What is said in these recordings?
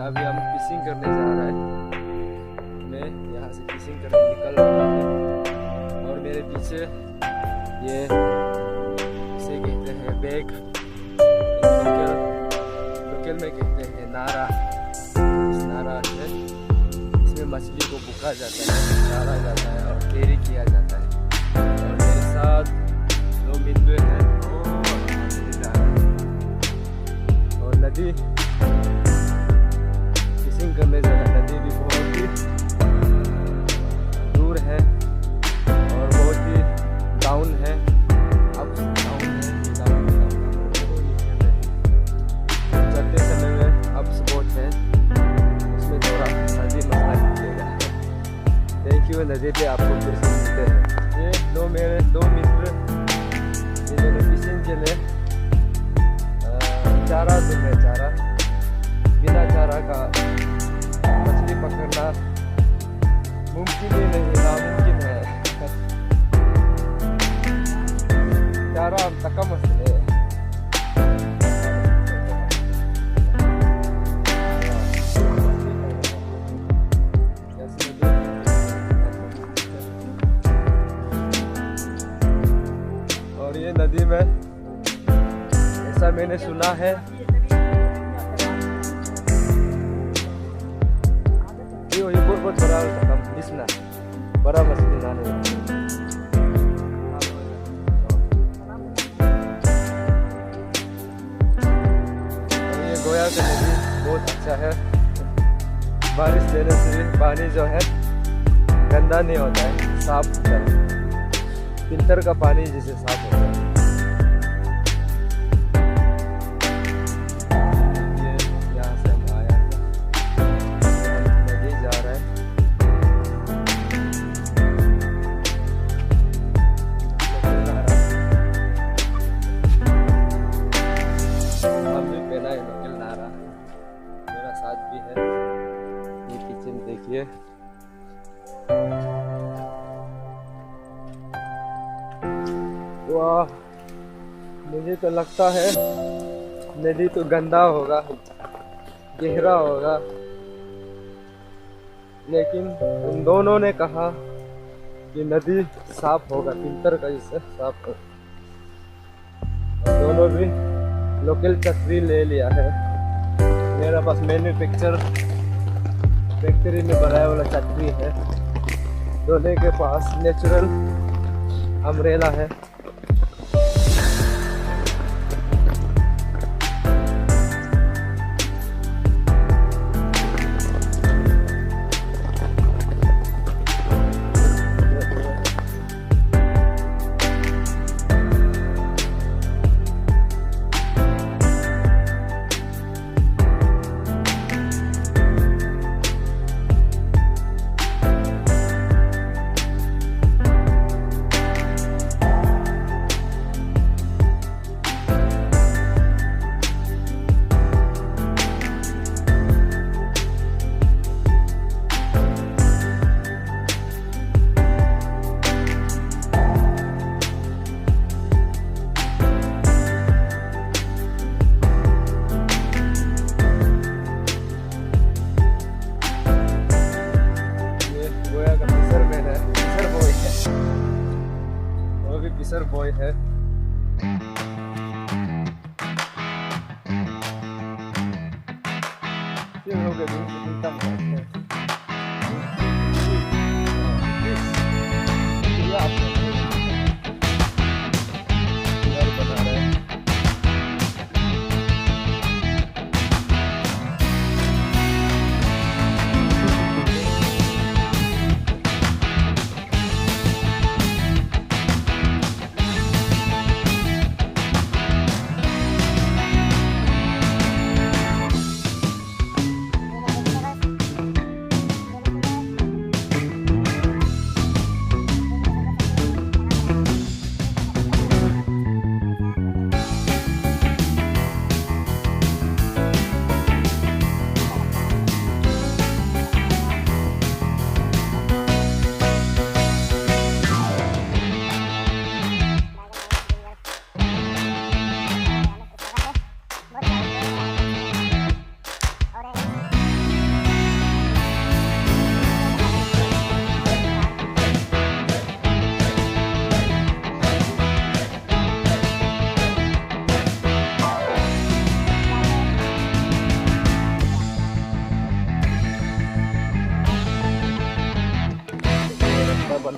अभी हम फिशिंग करने जा रहे हैं। मैं यहाँ से फिशिंग करने निकल रहा हूँ और मेरे पीछे ये इसे कहते हैं बैग, लोकल में कहते हैं नारा। इस नारा से इसमें मछली को भुका जाता है, डाला जाता है और कैरी किया जाता है। और मेरे साथ 2 मित्र हैं और नदी फिशिंग करने जा रहा है। नदी भी बहुत ही दूर है और बहुत ही डाउन है, अब डाउन है, चलते समय में अब स्पॉट है, उसमें थोड़ा नदी मसला कीजिएगा। Thank you. नदी पे आपको फिर से मिलते हैं। ये मेरे 2 मित्र ये दोनों फिशिंग के लिए चारा ढूंढ रहे। चारा बिना चारा का मछली पकड़ना मुमकिन ही नहीं, नामुमकिन है। चारा तक मसले और ये नदी में ऐसा मैंने सुना है ये बहुत बड़ा बड़ा मछली लाने ये गोया का नदी बहुत अच्छा है। बारिश देने से पानी जो है गंदा नहीं होता है, साफ होता है, फिल्टर का पानी जैसे साफ होता है। मेरा साथ भी है, ये पीछे में देखिए। वाह, मुझे तो लगता है नदी तो गंदा होगा, गहरा होगा, लेकिन उन दोनों ने कहा कि नदी साफ होगा, फिल्टर का जैसे साफ होगा। दोनों भी लोकल छतरी ले लिया है। मेरा पास मैन्युफैक्चर फैक्ट्री में बनाया वाला छतरी है, दोनों के पास नेचुरल अम्ब्रेला है। फिशर बॉय है। हो गया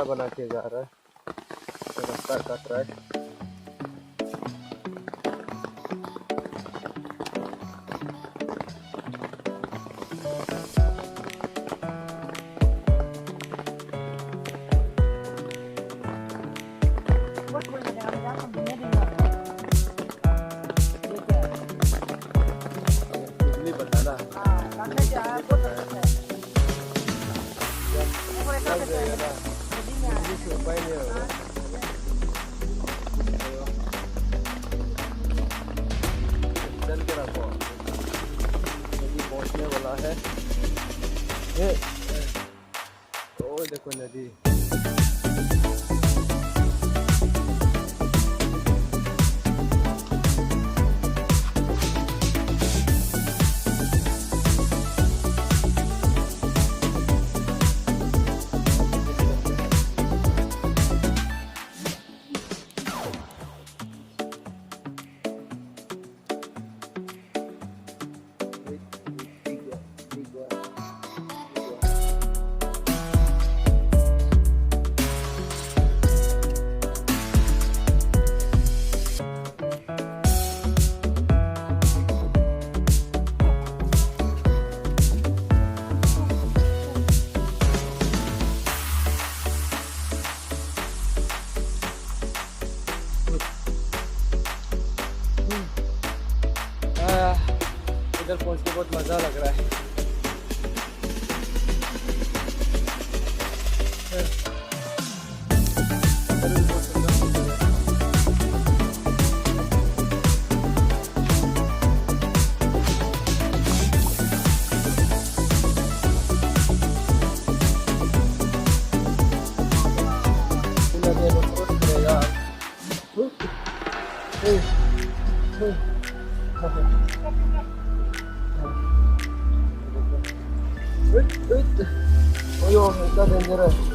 बना के जा रहा है रास्ता कट रहा है। बिजली बताना लग जाएगा ना, बिजली से उपाय नहीं होगा। चल के रखो, नदी पहुंचने वाला है। ये ओ देखो नदी। इधर पहुंच के बहुत मज़ा लग रहा है। ओयो इतना डेंजर है।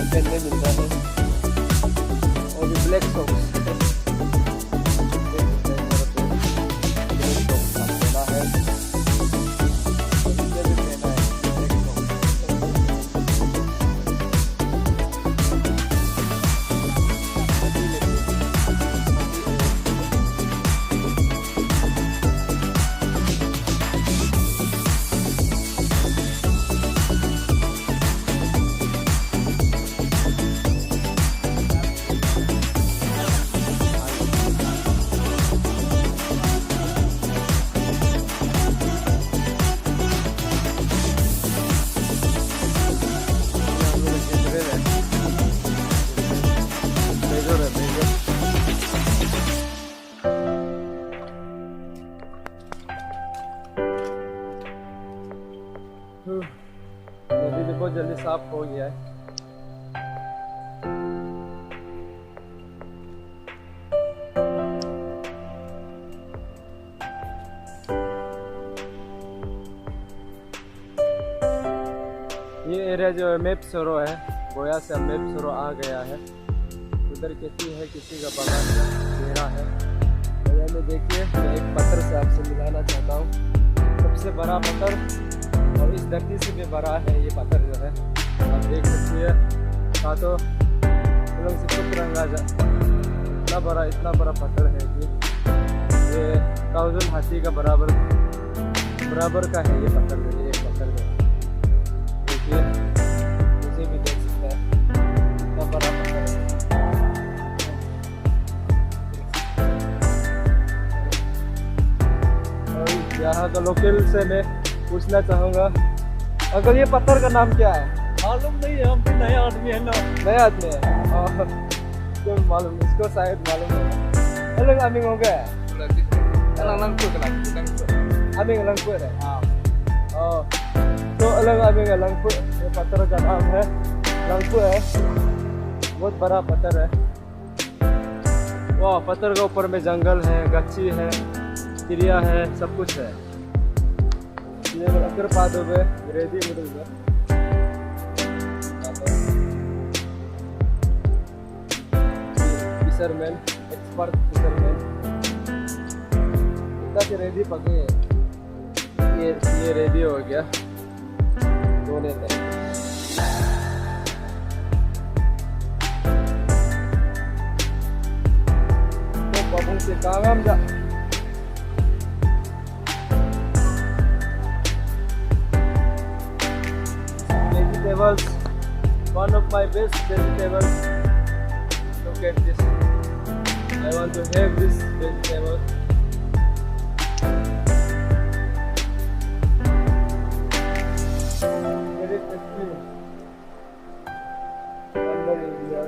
पहनने मिलता है और भी ब्लैक सॉक्स नदी भी बहुत जल्दी साफ हो गया है। ये एरिया जो है मेप सरो है, गोया से मेप सरो आ गया है। उधर किसी है, किसी का बड़ा घेरा है। गोया में देखिए, मैं एक पत्थर से आपसे मिलाना चाहता हूँ। सबसे बड़ा पत्थर और इस धरती से भी बड़ा है ये पत्थर जो है, आप देख सकते हैं। साथों लोग से कुछ रंगा इतना बड़ा पत्थर है कि ये 1000 हाथी का बराबर का है ये पत्थर जो है। एक पत्थर जो देखिए, उसे भी देख सकते हैं, इतना बड़ा पत्थर है। और यहाँ का लोकल से मैं पूछना चाहूँगा, अगर ये पत्थर का नाम क्या है? मालूम नहीं है, हम भी नए आदमी है ना। नए आदमी है, क्यों मालूम? इसको शायद मालूम है। हेलो अमिंग हो गया है? अमिंग लंगपुर है। तो लो अलग आवेगा लंगपु, ये पत्थर का नाम है लंगपु है, बहुत बड़ा पत्थर है। वाह, पत्थर के ऊपर में जंगल है, गच्छी है, चिड़िया है, सब कुछ है। ये अगर पादों पे रेडी मिलेगा। फिशरमैन, एक्सपर्ट फिशरमैन, इतना से रेडी पके, ये रेडी हो गया धोने में। तो पबों से काम जा। Vegetables, one of my best vegetables. Look at this. I want to have this vegetable. Very tasty. Under India.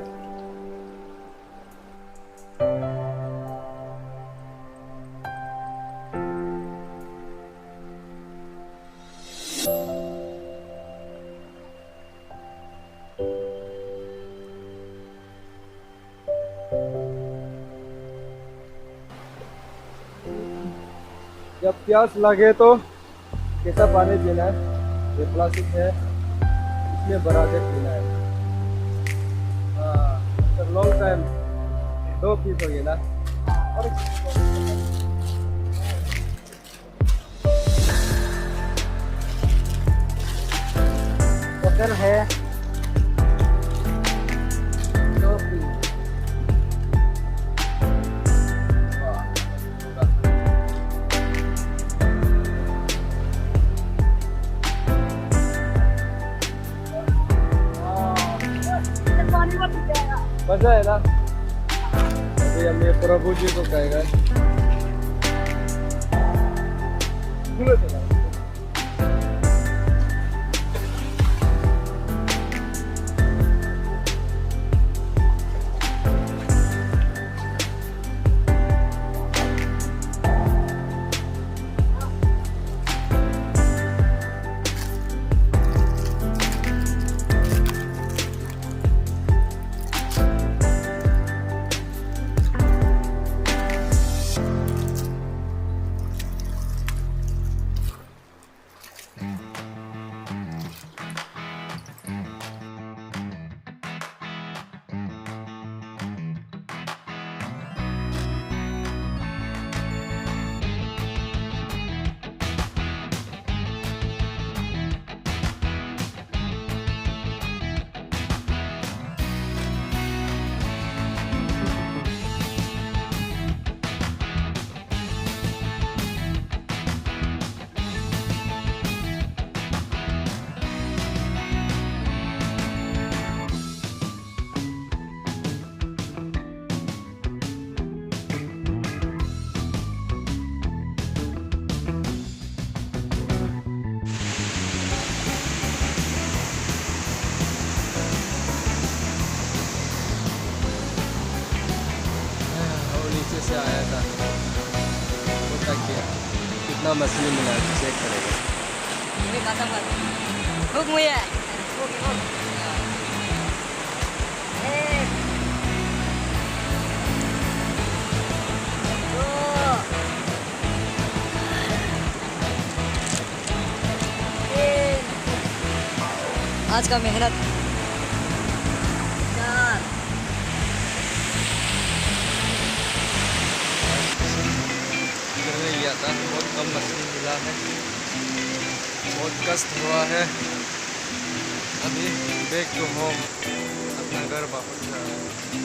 जब प्यास लगे तो कैसा पानी पीना है, ये प्लास्टिक है, इसमें भरा के पीना है। आफ्टर लॉन्ग टाइम 2 पीस हो गया ना। और बटर है 2 पीस। मजा है ना। अभी हम ये प्रभु जी को कहेगा। से आया था, वो तक गया। कितना मछली मिला है चेक करेगा। आज का मेहनत लिया था, बहुत कम मछली मिला है, बहुत कष्ट हुआ है। अभी बैक टू होम, अपना घर वापस जा रहे हैं।